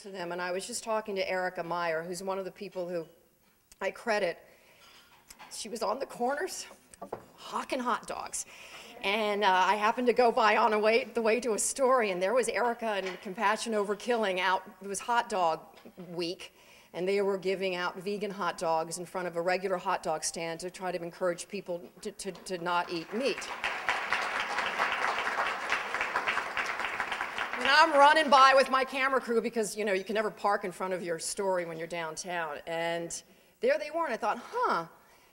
to them, and I was just talking to Erica Meyer, who's one of the people who I credit. She was on the corners hawking hot dogs. And I happened to go by on the way to a store, and there was Erica and Compassion Over Killing out. It was hot dog week, and they were giving out vegan hot dogs in front of a regular hot dog stand to try to encourage people to not eat meat. And I'm running by with my camera crew because, you know, you can never park in front of your story when you're downtown. And there they were, and I thought, huh.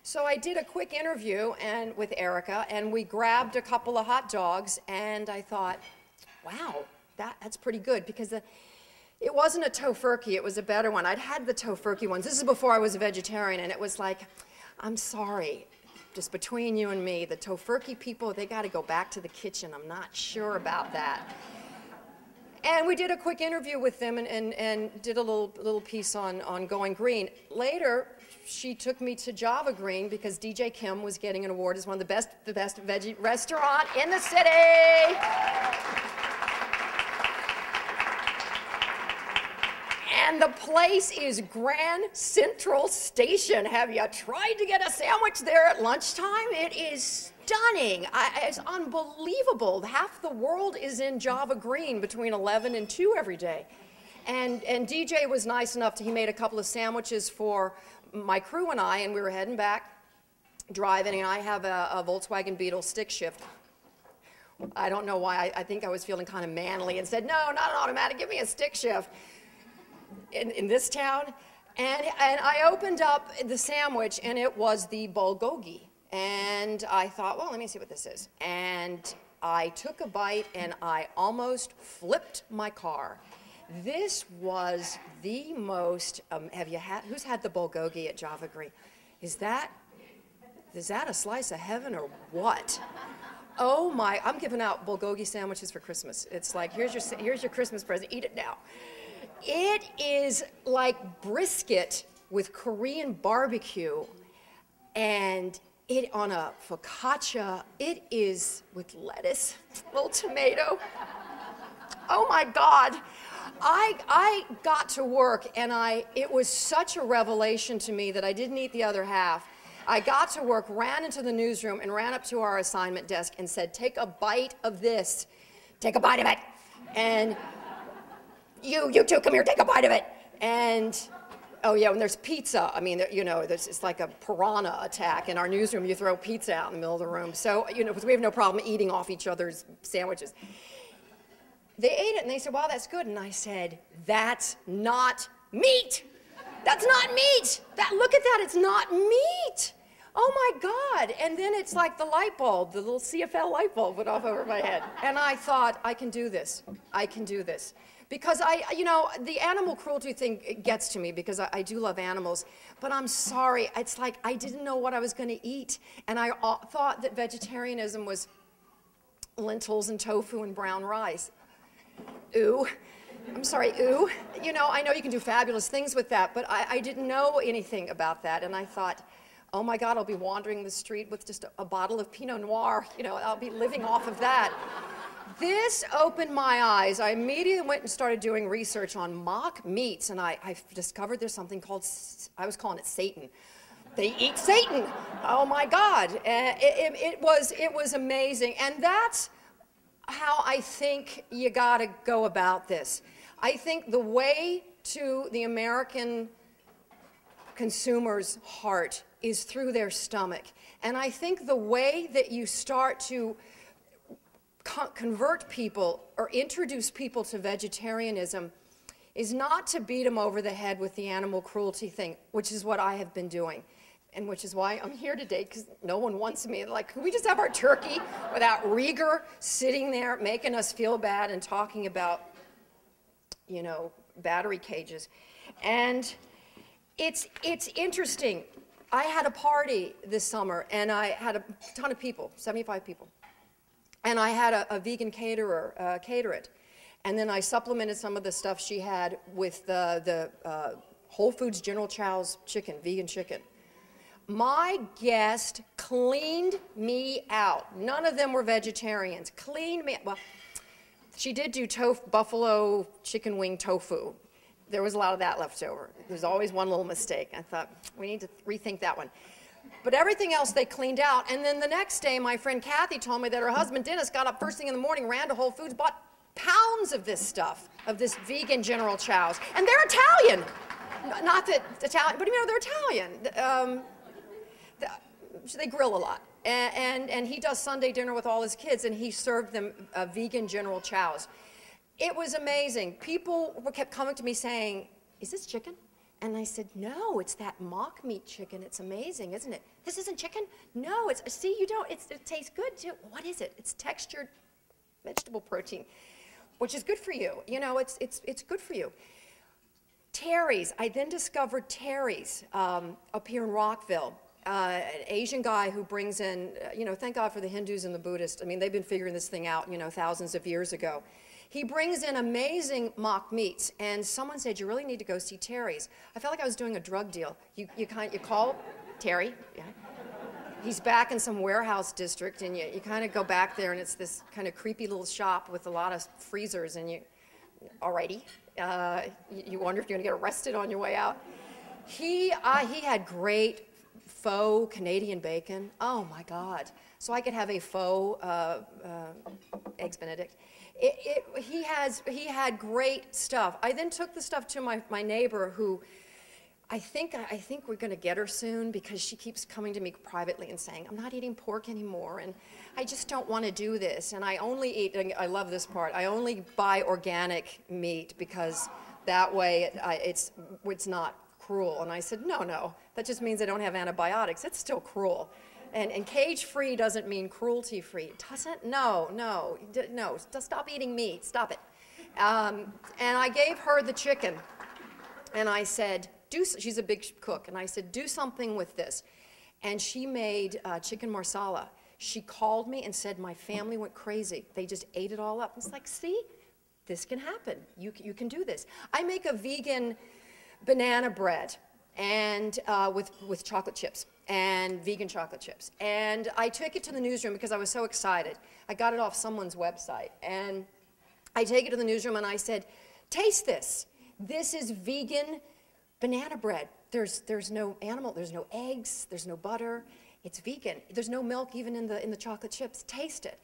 So I did a quick interview with Erica, and we grabbed a couple of hot dogs, and I thought, wow, that's pretty good, because it wasn't a tofurkey, it was a better one. I'd had the tofurkey ones. This is before I was a vegetarian, and it was like, I'm sorry, just between you and me, the tofurkey people, they got to go back to the kitchen. I'm not sure about that. And we did a quick interview with them and did a little piece on Going Green. Later, she took me to Java Green because DJ Kim was getting an award as one of the best veggie restaurant in the city. And the place is Grand Central Station. Have you tried to get a sandwich there at lunchtime? It is stunning. It's unbelievable. Half the world is in Java Green between 11 and 2 every day. And DJ was nice enough he made a couple of sandwiches for my crew and I, and we were heading back, driving, and I have a Volkswagen Beetle stick shift. I don't know why, I think I was feeling kind of manly and said, no, not an automatic, give me a stick shift in this town. And I opened up the sandwich, and it was the bulgogi. And I thought, well, let me see what this is. And I took a bite, and I almost flipped my car. This was the most, who's had the bulgogi at Java Green? Is that a slice of heaven or what? Oh my, I'm giving out bulgogi sandwiches for Christmas. It's like, here's your Christmas present, eat it now. It is like brisket with Korean barbecue, and it on a focaccia. It is with lettuce, little tomato. Oh my God. I got to work, and it was such a revelation to me that I didn't eat the other half. I got to work, ran into the newsroom, and ran up to our assignment desk and said, take a bite of this. Take a bite of it. And you too, come here, take a bite of it. And, oh yeah, and there's pizza. I mean, you know, it's like a piranha attack. In our newsroom, you throw pizza out in the middle of the room. So, you know, because we have no problem eating off each other's sandwiches. They ate it, and they said, wow, that's good. And I said, that's not meat. That's not meat. Look at that, it's not meat. Oh my God. And then it's like the light bulb, the little CFL light bulb went off over my head. And I thought, I can do this. I can do this. Because you know, the animal cruelty thing gets to me because I do love animals. But I'm sorry, it's like I didn't know what I was going to eat. And I thought that vegetarianism was lentils and tofu and brown rice. Ooh, I'm sorry, ooh. You know, I know you can do fabulous things with that, but I didn't know anything about that. And I thought, oh my God, I'll be wandering the street with just a bottle of Pinot Noir. You know, I'll be living off of that. This opened my eyes. I immediately went and started doing research on mock meats, and I discovered there's something called, I was calling it Satan. They eat Satan. Oh my God. It was amazing. And that's how I think you gotta go about this. I think the way to the American consumer's heart is through their stomach. And I think the way that you start to convert people or introduce people to vegetarianism is not to beat them over the head with the animal cruelty thing, which is what I have been doing. And which is why I'm here today, because no one wants me. Like, can we just have our turkey without Rieger sitting there making us feel bad and talking about, you know, battery cages? And it's interesting. I had a party this summer, and I had a ton of people, 75 people. And I had a vegan caterer cater it. And then I supplemented some of the stuff she had with the Whole Foods General Chow's chicken, vegan chicken. My guest cleaned me out. None of them were vegetarians. Cleaned me out. Well, she did do buffalo chicken wing tofu. there was a lot of that left over. There's always one little mistake. I thought, we need to rethink that one. But everything else they cleaned out. And then the next day, my friend Kathy told me that her husband Dennis got up first thing in the morning, ran to Whole Foods, bought pounds of this stuff, of this vegan General Chow's. And they're Italian. Not that Italian, but you know, they're Italian. They grill a lot. And he does Sunday dinner with all his kids, and he served them vegan General Chow's. It was amazing. People kept coming to me saying, is this chicken? And I said, no, it's that mock meat chicken. It's amazing, isn't it? This isn't chicken? No, it's, see, you don't, it tastes good too. What is it? It's textured vegetable protein, which is good for you. You know, it's good for you. Terry's, I then discovered Terry's up here in Rockville. An Asian guy who brings in, you know, thank God for the Hindus and the Buddhists. I mean, they've been figuring this thing out, you know, thousands of years ago. He brings in amazing mock meats, and someone said, you really need to go see Terry's. I felt like I was doing a drug deal. You call Terry, yeah. He's back in some warehouse district, and you kind of go back there, and it's this kind of creepy little shop with a lot of freezers, and you, alrighty, you wonder if you're gonna get arrested on your way out. He had great faux Canadian bacon. Oh my God. So I could have a faux Eggs Benedict. He had great stuff. I then took the stuff to my neighbor, who I think we're going to get her soon, because she keeps coming to me privately and saying, I'm not eating pork anymore, and I just don't want to do this. And I only eat, and I love this part, I only buy organic meat because that way it's not cruel. And I said, no, that just means I don't have antibiotics. It's still cruel. And cage-free doesn't mean cruelty-free. It doesn't? No. Stop eating meat. Stop it. And I gave her the chicken. And I said, she's a big cook. And I said, do something with this. And she made chicken marsala. She called me and said, my family went crazy. They just ate it all up. It's like, see, this can happen. You can do this. I make a vegan banana bread and with chocolate chips. And vegan chocolate chips. And I took it to the newsroom because I was so excited. I got it off someone's website. And I take it to the newsroom and I said, taste this. This is vegan banana bread. There's no animal, there's no eggs, there's no butter. It's vegan. There's no milk even in the chocolate chips. Taste it.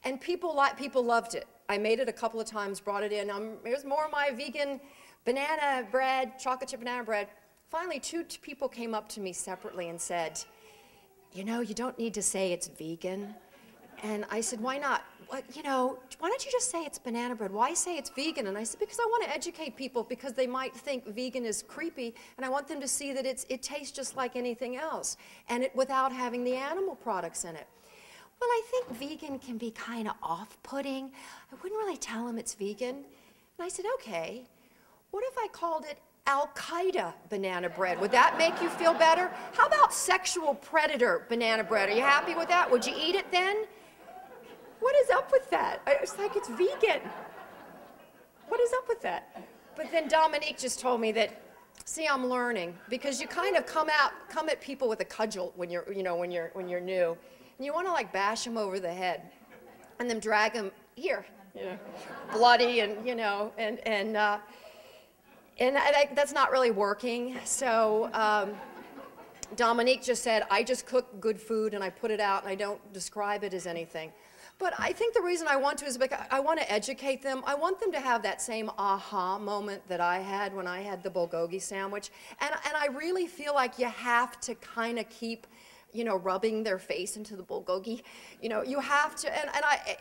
And people loved it. I made it a couple of times, brought it in. Here's more of my vegan banana bread, chocolate chip banana bread. Finally, two people came up to me separately and said, you know, you don't need to say it's vegan. And I said, why not? Well, you know, why don't you just say it's banana bread? Why say it's vegan? And I said, because I want to educate people, because they might think vegan is creepy, and I want them to see that it tastes just like anything else, and without having the animal products in it. Well, I think vegan can be kind of off-putting. I wouldn't really tell them it's vegan. And I said, okay, what if I called it Al-Qaeda banana bread? Would that make you feel better? How about sexual predator banana bread? Are you happy with that? Would you eat it then? What is up with that? It's like, it's vegan. What is up with that? But then Dominique just told me that, see, I'm learning, because you kind of come at people with a cudgel when you're new, and you want to like bash them over the head, and then drag them here, you know, bloody, and you know, and that's not really working. So Dominique just said, I just cook good food and I put it out and I don't describe it as anything. But I think the reason I want to is because I want to educate them. I want them to have that same aha moment that I had when I had the bulgogi sandwich. And I really feel like you have to kind of keep, you know, rubbing their face into the bulgogi. You know, you have to, and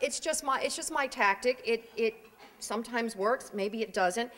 it's just my tactic. It sometimes works, maybe it doesn't.